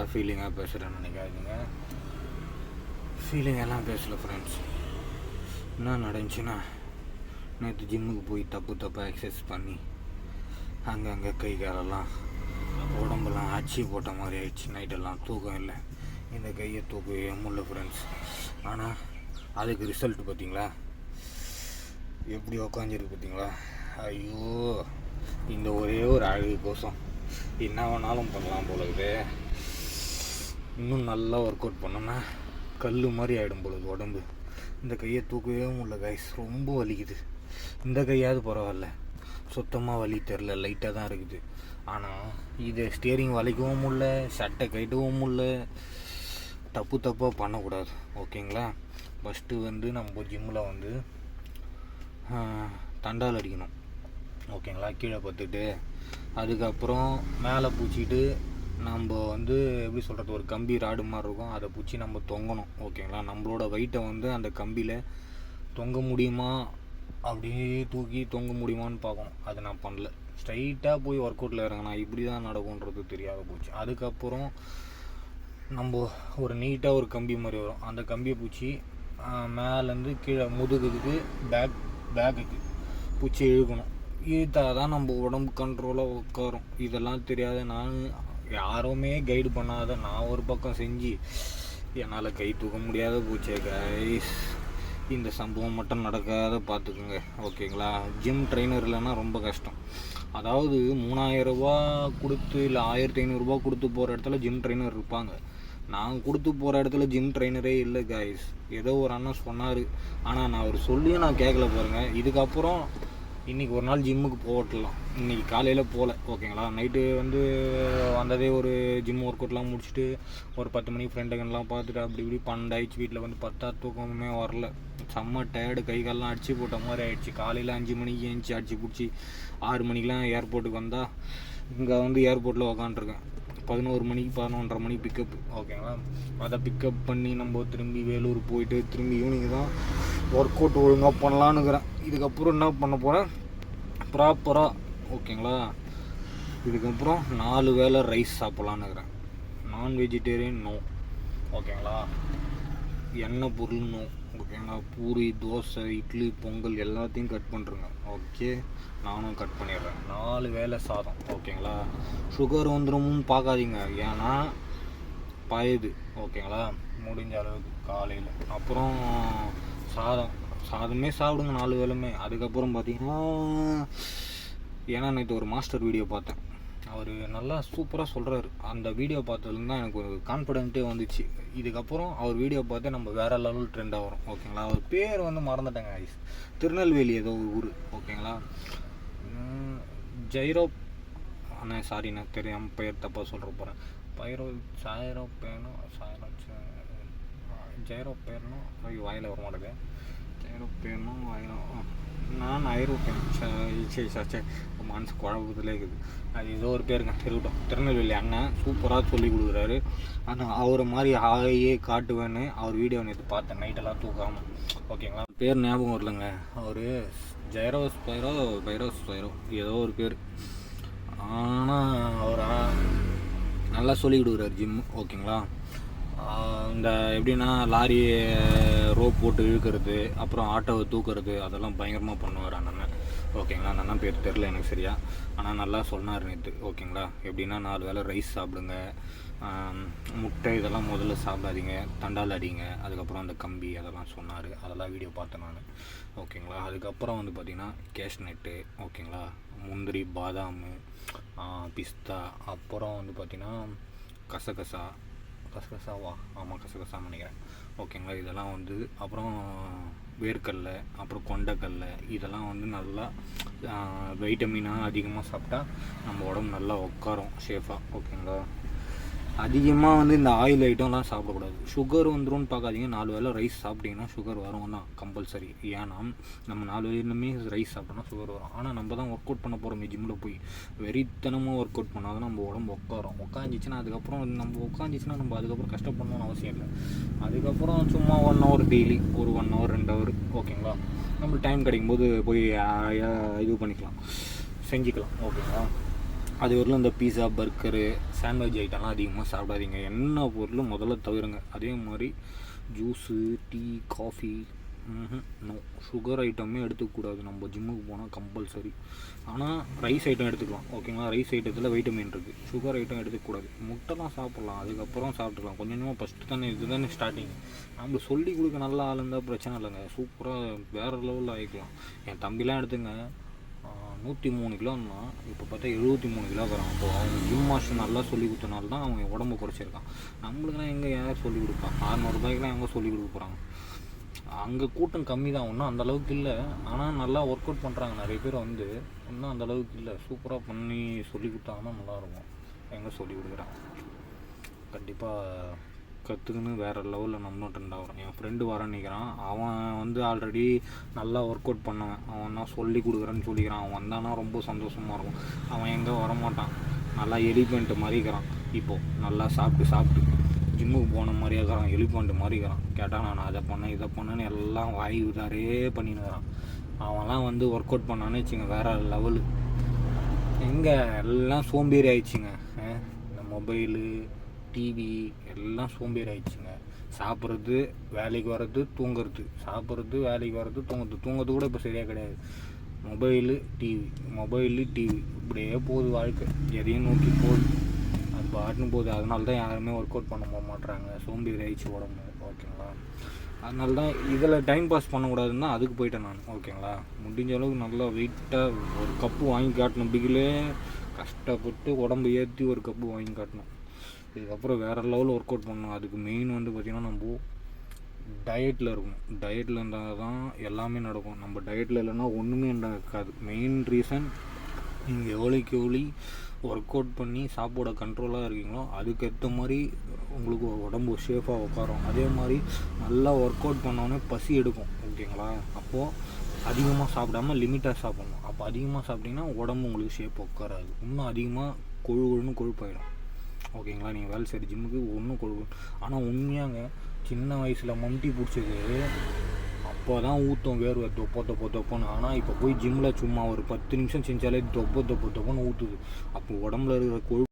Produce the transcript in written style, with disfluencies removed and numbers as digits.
ஃபீலிங்காக பேசுகிறேன்னு நினைக்காதீங்க. ஃபீலிங் எல்லாம் பேசல ஃப்ரெண்ட்ஸ். என்ன நடந்துச்சுன்னா, நேற்று ஜிம்முக்கு போய் தப்பாக எக்ஸசைஸ் பண்ணி அங்கங்கே கை காலெல்லாம் உடம்பெல்லாம் ஆச்சி போட்ட மாதிரி ஆயிடுச்சு. நைட்டெல்லாம் தூக்கம் இல்லை, இந்த கையை தூக்கவே முடியல ஃப்ரெண்ட்ஸ். ஆனால் அதுக்கு ரிசல்ட் பார்த்தீங்களா, எப்படி உக்காந்துருக்கு பார்த்தீங்களா? ஐயோ, இந்த ஒரே ஒரு அழகு கோசம் என்ன வேணாலும் பண்ணலாம் போலது. இன்னும் நல்லா ஒர்க் அவுட் பண்ணோன்னா கல் மாதிரி ஆகிடும் பொழுது உடம்பு. இந்த கையை தூக்கவே முடியல கைஸ், ரொம்ப வலிக்குது. இந்த கையாவது பரவாயில்ல, சுத்தமாக வலி தெரில, லைட்டாக தான் இருக்குது. ஆனால் இது ஸ்டியரிங் வலிக்கவும் முடியல, சட்டை கட்டவும் முடியல. தப்பாக பண்ணக்கூடாது, ஓகேங்களா? ஃபஸ்ட்டு நம்ம ஜிம்மில் தண்டால் அடிக்கணும், ஓகேங்களா? கீழே பார்த்துட்டு அதுக்கப்புறம் மேலே பூச்சிட்டு நம்ம எப்படி சொல்கிறது, ஒரு கம்பி ராடு மாதிரி இருக்கும், அதை பூச்சி நம்ம தொங்கணும், ஓகேங்களா? நம்மளோட வெயிட்டை அந்த கம்பியில் தொங்க முடியுமா, அப்படியே தூக்கி தொங்க முடியுமான்னு பார்க்கணும். அது நான் பண்ணல, ஸ்ட்ரைட்டாக போய் ஒர்க் அவுட்டில் இறங்கினா இப்படி தான் நடக்கும்ன்றது தெரியாத போச்சு. அதுக்கப்புறம் நம்ம ஒரு நீட்டாக ஒரு கம்பி மாதிரி வரும், அந்த கம்பியை பூச்சி மேலேருந்து கீழே முதுகுக்கு பேக்குக்கு பூச்சி இழுக்கணும். இழுத்தால் தான் நம்ம உடம்பு கண்ட்ரோலாக உட்காரும். இதெல்லாம் தெரியாத நான், யாருமே கைடு பண்ணாத நான் ஒரு பக்கம் செஞ்சு என்னால் கை தூக்க முடியாத போச்சே கைஸ். இந்த சம்பவம் மட்டும் நடக்காத பார்த்துக்குங்க, ஓகேங்களா? ஜிம் ட்ரைனர் இல்லைன்னா ரொம்ப கஷ்டம். அதாவது 3000 ரூபா கொடுத்து இல்லை 1500 கொடுத்து போகிற இடத்துல ஜிம் ட்ரைனர் இருப்பாங்க. நான் கொடுத்து போகிற இடத்துல ஜிம் ட்ரைனரே இல்லை கைஸ். ஏதோ ஒரு அண்ணன் சொன்னார், ஆனால் நான் அவர் சொல்லியும் நான் கேட்கல பாருங்கள். இதுக்கப்புறம் இன்றைக்கி ஒரு நாள் ஜிம்முக்கு போகட்டலாம். இன்றைக்கி காலையில் போகல, ஓகேங்களா? நைட்டு வந்ததே ஒரு ஜிம் ஒர்க் அவுட்லாம் முடிச்சுட்டு ஒரு 10 மணிக்கு ஃப்ரெண்டுங்கெல்லாம் பார்த்துட்டு அப்படி இப்படி 12 ஆயிடுச்சு. வீட்டில் பத்தா தூக்கமே வரல, செம்ம டயர்டு, கை காலெலாம் அடிச்சு போட்ட மாதிரி ஆகிடுச்சு. காலையில் 5 மணிக்கு ஏஞ்சி அடிச்சு பிடிச்சி 6 மணிக்கெலாம் ஏர்போர்ட்டுக்கு வந்தால் இங்கே ஏர்போர்ட்டில் உக்காண்ட்ருக்கேன். 11 மணிக்கு 11:30 மணிக்கு பிக்கப், ஓகேங்களா? அதை பிக்கப் பண்ணி நம்ம திரும்பி வேலூர் போயிட்டு திரும்பி ஈவினிங் தான் ஒர்க் அவுட் ஒழுங்காக பண்ணலான்னுக்கிறேன். இதுக்கப்புறம் என்ன பண்ண போகிறேன் ப்ராப்பராக, ஓகேங்களா? இதுக்கப்புறம் 4 வேளை ரைஸ் சாப்பிட்லான்னுக்கிறேன். நான் வெஜிடேரியன் நோ, ஓகேங்களா? எண்ணெய் பொருள் நோ, ஓகேங்களா? பூரி, தோசை, இட்லி, பொங்கல் எல்லாத்தையும் கட் பண்ணுறேங்க, ஓகே? நானும் கட் பண்ணிடுறேன். 4 வேளை சாதம், ஓகேங்களா? சுகர் வந்துடும்னு பார்க்காதீங்க, ஏன்னா பயுது, ஓகேங்களா? முடிஞ்ச அளவுக்கு காலையில். அப்புறம் சாதமே சாப்பிடுங்க 4 வேளையுமே. அதுக்கப்புறம் பார்த்தீங்கன்னா, ஏன்னா நேற்று ஒரு மாஸ்டர் வீடியோ பார்த்தேன், அவர் நல்லா சூப்பராக சொல்கிறாரு. அந்த வீடியோ பார்த்ததுலேருந்து தான் எனக்கு ஒரு கான்ஃபிடென்ட்டே வந்துச்சு. இதுக்கப்புறம் அவர் வீடியோ பார்த்து நம்ம வேறு லெவல் ட்ரெண்டாக வரும், ஓகேங்களா? அவர் பேர் மறந்துட்டேங்க ஐஸ், திருநெல்வேலி ஏதோ ஒரு ஊர், ஓகேங்களா? ஜைரோ அண்ணா, சாரிண்ணா, தெரியாமல் பெயர் தப்பாக சொல்கிற போகிறேன். ஜைரோ பேர்னும் வாயில் வர மாட்டேங்க. ஜைரோ பேர்னும் நான் ஐரோப்பியன், சரி மனசு குழப்பத்திலே இருக்குது. அது ஏதோ ஒரு பேருங்க, இருக்கட்டும். திருநெல்வேலி அண்ணன் சூப்பராக சொல்லி கொடுக்குறாரு. ஆனால் அவரை மாதிரி ஆகையே காட்டுவேன்னு அவர் வீடியோ நேற்று பார்த்தேன், நைட்டெல்லாம் தூக்காமல், ஓகேங்களா? பேர் ஞாபகம் வரலங்க. அவர் பைரோஸ் ஏதோ ஒரு பேர். ஆனால் அவர் நல்லா சொல்லி கொடுக்குறாரு ஜிம், ஓகேங்களா? இந்த எப்படின்னா லாரி ரோப் போட்டு இழுக்கிறது, அப்புறம் ஆட்டோவை தூக்குறது, அதெல்லாம் பயங்கரமாக பண்ணுவார் அண்ணன், ஓகேங்களா? அந்த அண்ணன் பேர் தெரில எனக்கு சரியா, ஆனால் நல்லா சொன்னார் நேற்று, ஓகேங்களா? எப்படின்னா 4 வேளை ரைஸ் சாப்பிடுங்க, முட்டை இதெல்லாம் முதல்ல சாப்பிடாதீங்க, தண்டால் அடிங்க, அதுக்கப்புறம் அந்த கம்பி அதெல்லாம் சொன்னார். அதெல்லாம் வீடியோ பார்த்தேன் நான், ஓகேங்களா? அதுக்கப்புறம் பார்த்திங்கன்னா கேஷ்நட்டு, ஓகேங்களா? முந்திரி, பாதாம், பிஸ்தா, அப்புறம் பார்த்திங்கன்னா கசகசாவா, ஆமாம் கசகசான்னு நினைக்கிறேன், ஓகேங்களா? இதெல்லாம் அப்புறம் வேர்க்கடலை, அப்புறம் கொண்டைக்கடலை, இதெல்லாம் நல்லா வைட்டமினாக அதிகமாக சாப்பிட்டா நம்ம உடம்பு நல்லா உட்காரும் சேஃபாக, ஓகேங்களா? அதிகமாக இந்த ஆயில் ஐட்டம்லாம் சாப்பிடக்கூடாது. சுகர் வந்துடும் பார்க்காதீங்க. 4 வேளை ரைஸ் சாப்பிட்டிங்கன்னா சுகர் வரும் தான் கம்பல்சரி. ஏன்னா நம்ம 4 வேளையுமே ரைஸ் சாப்பிட்டோம்னா சுகர் வரும். ஆனால் நம்ம தான் ஒர்க் அவுட் பண்ண போகிறோம் ஜிம்மில் போய், வெறித்தனமாக ஒர்க் அவுட் பண்ணால் தான் நம்ம உடம்பு உட்காந்துச்சுன்னா அதுக்கப்புறம் நம்ம அதுக்கப்புறம் கஷ்டப்படணும்னு அவசியம் இல்லை. அதுக்கப்புறம் சும்மா 1 ஹவர் டெய்லி, ஒரு 1 ஹவர் 2 ஹவர், ஓகேங்களா? நம்ம டைம் கிடைக்கும்போது போய் இது பண்ணிக்கலாம், செஞ்சுக்கலாம், ஓகேங்களா? அது வரலும் இந்த பீஸா, பர்கரு, சாண்ட்விச் ஐட்டம்லாம் அதிகமாக சாப்பிடாதீங்க. எண்ணெய் பொருள் முதல்ல தவிருங்க. அதே மாதிரி juice, tea, coffee, no. Sugar ஐட்டமே எடுத்துக்கூடாது நம்ம ஜிம்முக்கு போனால் கம்பல்சரி. ஆனால் ரைஸ் ஐட்டம் எடுத்துக்கலாம், ஓகேங்களா. ரைஸ் ஐட்டத்தில் வைட்டமின் இருக்குது. சுகர் ஐட்டம் எடுத்துக்கூடாது. முட்டைலாம் சாப்பிட்லாம், அதுக்கப்புறம் சாப்பிட்டுக்கலாம். கொஞ்சம் கொஞ்சமாக ஃபஸ்ட்டு தானே, இது தானே ஸ்டார்டிங். நம்மளுக்கு சொல்லி கொடுக்க நல்லா ஆள் இருந்தால் பிரச்சனை இல்லைங்க, சூப்பராக வேறு லெவலில் ஆகிக்கலாம். என் தம்பிலாம் எடுத்துங்க 103 கிலோன்னா இப்போ பார்த்தா 73 கிலோ வரான். அப்போ அவங்க ஜிம் மாஸ்டர் நல்லா சொல்லி கொடுத்தனால தான் அவங்க உடம்பு குறைச்சிருக்கான். நம்மளுக்குலாம் எங்கே யார் சொல்லிக் கொடுப்பா? 600 ரூபாய்க்குலாம் எங்கே சொல்லிக் கொடுக்க போகிறாங்க? அங்கே கூட்டம் கம்மி தான், ஒன்றும் அந்தளவுக்கு இல்லை. ஆனால் நல்லா ஒர்க் அவுட் பண்ணுறாங்க நிறைய பேர் வந்து, ஒன்றும் அந்தளவுக்கு இல்லை. சூப்பராக பண்ணி சொல்லி கொடுத்தாங்கன்னா நல்லாயிருக்கும். எங்கே சொல்லி கொடுக்குறான்? கண்டிப்பாக கற்றுக்குன்னு வேறு லெவலில் நம்ம ட்ரெண்ட் ஆகிறோம். என் ஃப்ரெண்டு வரேன்னு நிற்கிறான். அவன் வந்து ஆல்ரெடி நல்லா ஒர்க் அவுட் பண்ணுவேன். அவன் தான் சொல்லி கொடுக்குறேன்னு சொல்லிக்கிறான். அவன் வந்தானா ரொம்ப சந்தோஷமாக இருக்கும். அவன் எங்கே வரமாட்டான், நல்லா எலிஃபெண்ட் மாதிரி இருக்கிறான். இப்போது நல்லா சாப்பிட்டு ஜிம்முக்கு போன மாதிரியே இருக்கிறான், எலிஃபெண்ட் மாதிரி இருக்கிறான். கேட்டால் நான் அதை பண்ணேன் இதை பண்ணேன்னு எல்லாம் வாய் விடாரே பண்ணினுக்கிறான். அவன்லாம் வந்து ஒர்க் அவுட் பண்ணான்னு வச்சுங்க வேறு லெவலு. எங்கே எல்லாம் சோம்பேறி ஆயிடுச்சுங்க. இந்த மொபைலு, டிவி எல்லாம் சோம்பேறி ஆயிடுச்சுங்க. சாப்பிட்றது, வேலைக்கு வர்றது, தூங்குறது, சாப்பிட்றது, வேலைக்கு வர்றது, தூங்குறது கூட இப்போ சரியாக கிடையாது. மொபைலு டிவி இப்படியே போகுது வாழ்க்கை. எதையும் நோக்கி போகுது, அது பாட்டுன்னு போகுது. அதனால தான் யாருமே ஒர்க் அவுட் பண்ண போக மாட்றாங்க. சோம்பேறி ஆயிடுச்சு உடம்பு, ஓகேங்களா. அதனால தான் இதில் டைம் பாஸ் பண்ணக்கூடாதுன்னு தான் அதுக்கு போயிட்டேன் நான், ஓகேங்களா. முடிஞ்ச அளவுக்கு நல்லா வெயிட்டாக ஒரு கப்பு வாங்கி காட்டணும். பிகிலே கஷ்டப்பட்டு உடம்பு ஏற்றி ஒரு கப்பு வாங்கி காட்டணும். இதுக்கப்புறம் வேறு லெவலில் ஒர்க் அவுட் பண்ணணும். அதுக்கு மெயின் வந்து பார்த்திங்கன்னா நம்ம டயட்டில் இருக்கணும். டயட்டில் இருந்தால் தான் எல்லாமே நடக்கும். நம்ம டயட்டில் இல்லைன்னா ஒன்றுமே நடக்காது. மெயின் ரீசன் நீங்கள் எவ்வளோக்கு ஒர்க் அவுட் பண்ணி சாப்பாட கண்ட்ரோலாக இருக்கீங்களோ அதுக்கேற்ற மாதிரி உங்களுக்கு உடம்பு ஷேஃபாக உட்காரும். அதே மாதிரி நல்லா ஒர்க் அவுட் பண்ணோன்னே பசி எடுக்கும், ஓகேங்களா. அப்போது அதிகமாக சாப்பிடாமல் லிமிட்டாக சாப்பிட்ணும். அப்போ அதிகமாக சாப்பிட்டிங்கன்னா உடம்பு உங்களுக்கு ஷேப் உட்காராது. இன்னும் அதிகமாக கொழுப்பாயிடும், ஓகேங்களா. நீங்கள் வேலை செய்கிற ஜிம்முக்கு ஒன்றும் கொழுப்பு. ஆனால் உண்மையாங்க சின்ன வயசில் மம்டி பிடிச்சது அப்போ தான் ஊற்றும் வேர்வை தொப்போன்னு. ஆனால் இப்போ போய் ஜிம்மில் சும்மா ஒரு 10 நிமிஷம் செஞ்சாலே தொப்போன்னு ஊற்றுது. அப்போ உடம்புல இருக்கிற கொழுப்பு